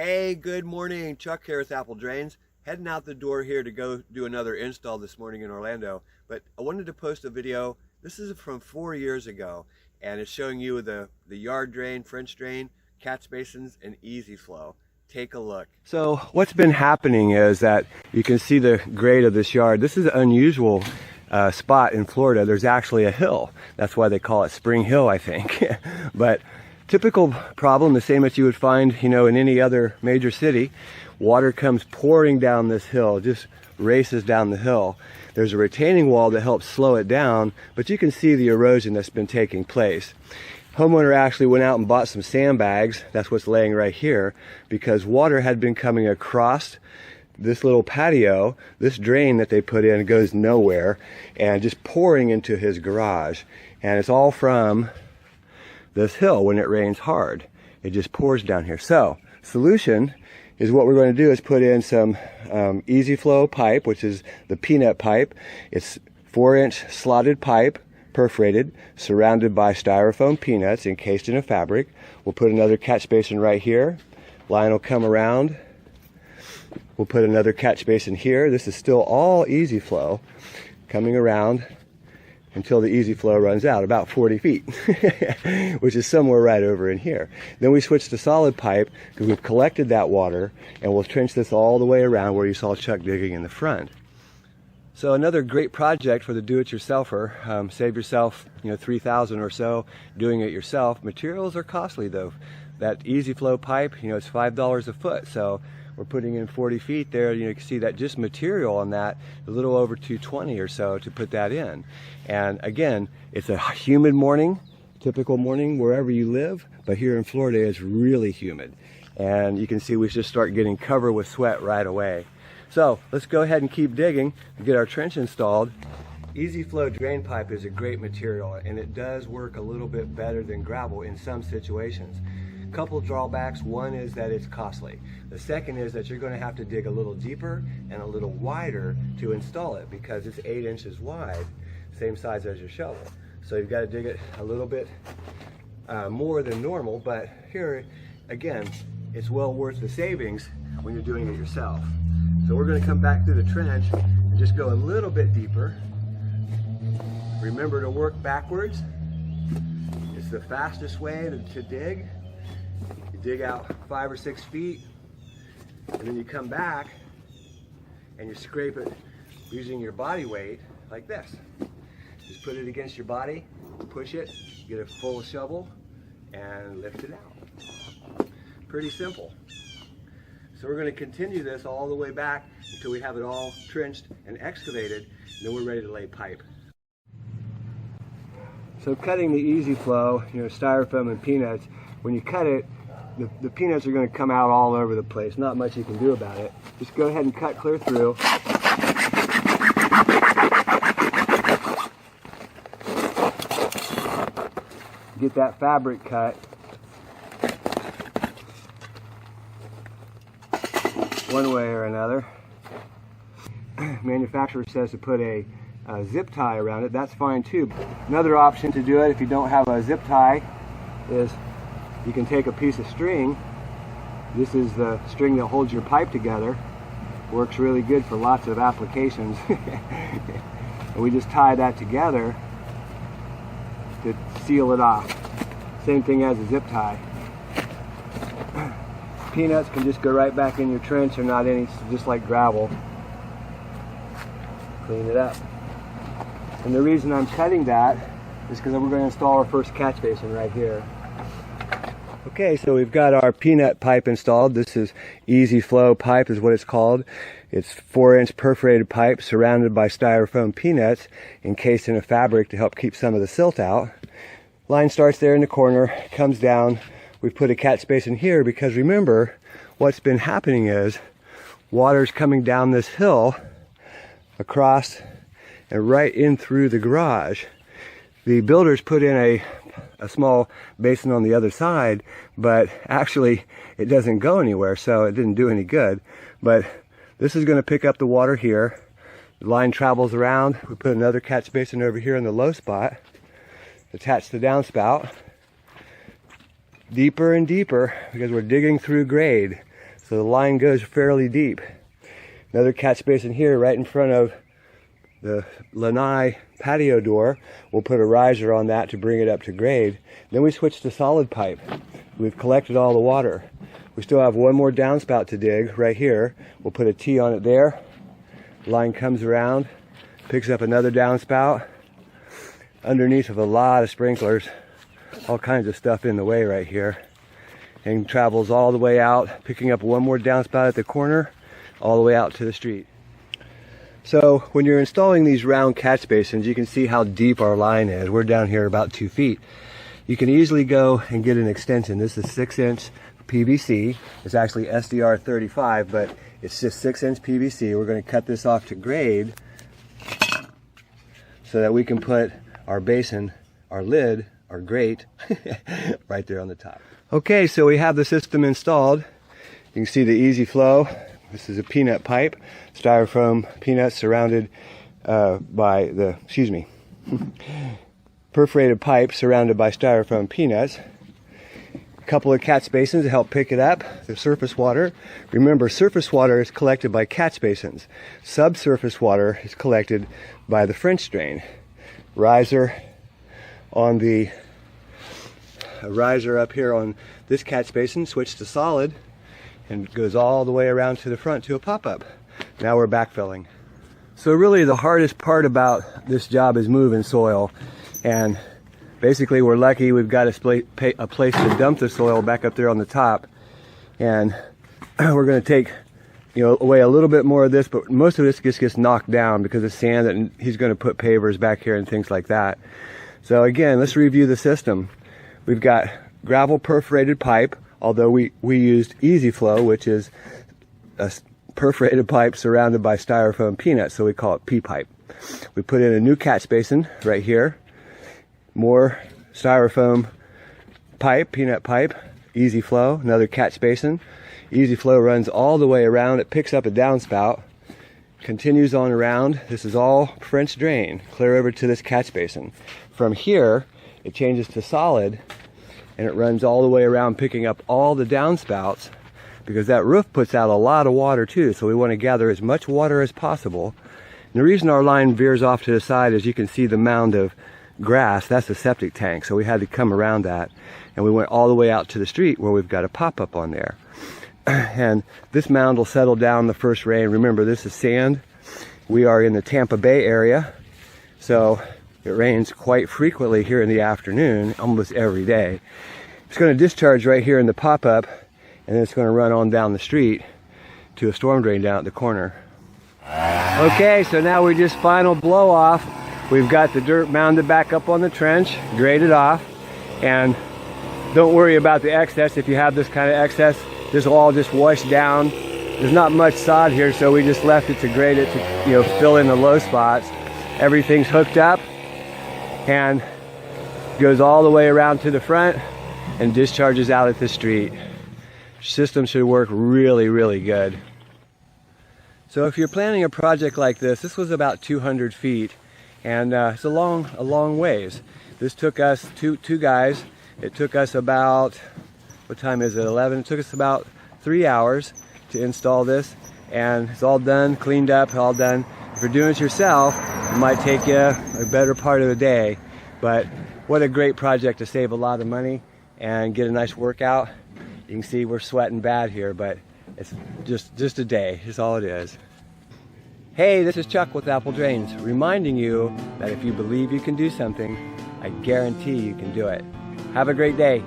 Hey, good morning. Chuck here with Apple Drains. Heading out the door here to go do another install this morning in Orlando. But I wanted to post a video. This is from 4 years ago, and it's showing you the yard drain, French drain, catch basins, and easy flow. Take a look. So what's been happening is that you can see the grade of this yard. This is an unusual spot in Florida. There's actually a hill. That's why they call it Spring Hill, I think. But typical problem, the same as you would find, in any other major city. Water comes pouring down this hill, just races down the hill. There's a retaining wall that helps slow it down, but you can see the erosion that's been taking place. Homeowner actually went out and bought some sandbags. That's what's laying right here, because water had been coming across this little patio. This drain that they put in goes nowhere and just pouring into his garage. And it's all from this hill. When it rains hard, it just pours down here. So solution is, what we're going to do is put in some easy flow pipe, which is the peanut pipe. It's 4-inch slotted pipe, perforated, surrounded by styrofoam peanuts encased in a fabric. We'll put another catch basin right here. Line will come around. We'll put another catch basin here. This is still all easy flow, coming around until the easy flow runs out, about 40 feet, which is somewhere right over in here. Then we switch to solid pipe, because we've collected that water, and we'll trench this all the way around where you saw Chuck digging in the front. So another great project for the do-it-yourselfer. Save yourself, $3,000 or so doing it yourself. Materials are costly though. That easy flow pipe, it's $5 a foot. So we're putting in 40 feet there. You can see that just material on that, a little over $220 or so to put that in. And again, it's a humid morning, typical morning wherever you live, but here in Florida it's really humid. And you can see we just start getting covered with sweat right away. So let's go ahead and keep digging and get our trench installed. Easy flow drain pipe is a great material, and it does work a little bit better than gravel in some situations. Couple drawbacks. One is that it's costly. The second is that you're going to have to dig a little deeper and a little wider to install it, because it's 8 inches wide, same size as your shovel. So you've got to dig it a little bit more than normal, but here again, it's well worth the savings when you're doing it yourself. So we're going to come back through the trench and just go a little bit deeper. Remember to work backwards. It's the fastest way to dig. You dig out 5 or 6 feet, and then you come back and you scrape it using your body weight like this. Just put it against your body, push it, get a full shovel, and lift it out. Pretty simple. So we're going to continue this all the way back until we have it all trenched and excavated, and then we're ready to lay pipe. So cutting the easy flow, styrofoam and peanuts, when you cut it, the peanuts are going to come out all over the place. Not much you can do about it. Just go ahead and cut clear through. Get that fabric cut. One way or another. Manufacturer says to put a zip tie around it. That's fine too. Another option to do it if you don't have a zip tie is you can take a piece of string. This is the string that holds your pipe together. Works really good for lots of applications. And we just tie that together to seal it off. Same thing as a zip tie. Peanuts can just go right back in your trench. They're not any, just like gravel. Clean it up. And the reason I'm cutting that is because we're going to install our first catch basin right here. Okay, so we've got our peanut pipe installed. This is easy flow pipe is what it's called. It's 4-inch perforated pipe surrounded by styrofoam peanuts encased in a fabric to help keep some of the silt out. Line starts there in the corner, comes down. We've put a catch basin here because remember, what's been happening is water's coming down this hill across and right in through the garage. The builders put in a small basin on the other side, but actually it doesn't go anywhere, so it didn't do any good. But this is going to pick up the water here. The line travels around. We put another catch basin over here in the low spot, attach the downspout. Deeper and deeper because we're digging through grade. So the line goes fairly deep. Another catch basin here right in front of the lanai patio door. We'll put a riser on that to bring it up to grade. Then we switch to solid pipe. We've collected all the water. We still have one more downspout to dig right here. We'll put a T on it there. Line comes around, picks up another downspout. Underneath of a lot of sprinklers, all kinds of stuff in the way right here. And travels all the way out, picking up one more downspout at the corner, all the way out to the street. So when you're installing these round catch basins, you can see how deep our line is. We're down here about 2 feet. You can easily go and get an extension. This is 6-inch PVC. It's actually SDR 35, but it's just 6-inch PVC. We're going to cut this off to grade so that we can put our basin, our lid, our grate right there on the top. Okay, so we have the system installed. You can see the easy flow. This is a peanut pipe, styrofoam peanuts surrounded by the, perforated pipe surrounded by styrofoam peanuts. A couple of catch basins to help pick it up. The surface water. Remember, surface water is collected by catch basins. Subsurface water is collected by the French drain. Riser on the riser up here on this catch basin, switch to solid, and goes all the way around to the front to a pop-up. Now we're backfilling. So really the hardest part about this job is moving soil, and basically we're lucky we've got a place to dump the soil back up there on the top, and we're going to take away a little bit more of this, but most of this just gets knocked down because of sand, and he's going to put pavers back here and things like that. So again, let's review the system. We've got gravel perforated pipe, although we used easy flow, which is a perforated pipe surrounded by styrofoam peanuts, so we call it P-pipe. We put in a new catch basin right here. More styrofoam pipe, peanut pipe, easy flow, another catch basin. Easy flow runs all the way around. It picks up a downspout, continues on around. This is all French drain, clear over to this catch basin. From here, it changes to solid, and it runs all the way around, picking up all the downspouts, because that roof puts out a lot of water too, so we want to gather as much water as possible. And the reason our line veers off to the side is you can see the mound of grass. That's the septic tank, so we had to come around that, and we went all the way out to the street where we've got a pop-up on there. And this mound will settle down the first rain. Remember, this is sand. We are in the Tampa Bay area, so it rains quite frequently here in the afternoon, almost every day. It's going to discharge right here in the pop-up, and then it's going to run on down the street to a storm drain down at the corner. Okay, so now we just final blow off. We've got the dirt mounded back up on the trench, graded off, and don't worry about the excess. If you have this kind of excess, this will all just wash down. There's not much sod here, so we just left it to grade it to fill in the low spots. Everything's hooked up and goes all the way around to the front and discharges out at the street. System should work really, really good. So if you're planning a project like this was about 200 feet, and it's a long ways. This took us two guys. It took us about, what time is it, 11? It took us about 3 hours to install this, and it's all done, cleaned up, all done. If you're doing it yourself, it might take you a better part of the day, but what a great project to save a lot of money and get a nice workout. You can see we're sweating bad here, but it's just a day, is all it is. Hey, this is Chuck with Apple Drains, reminding you that if you believe you can do something, I guarantee you can do it. Have a great day.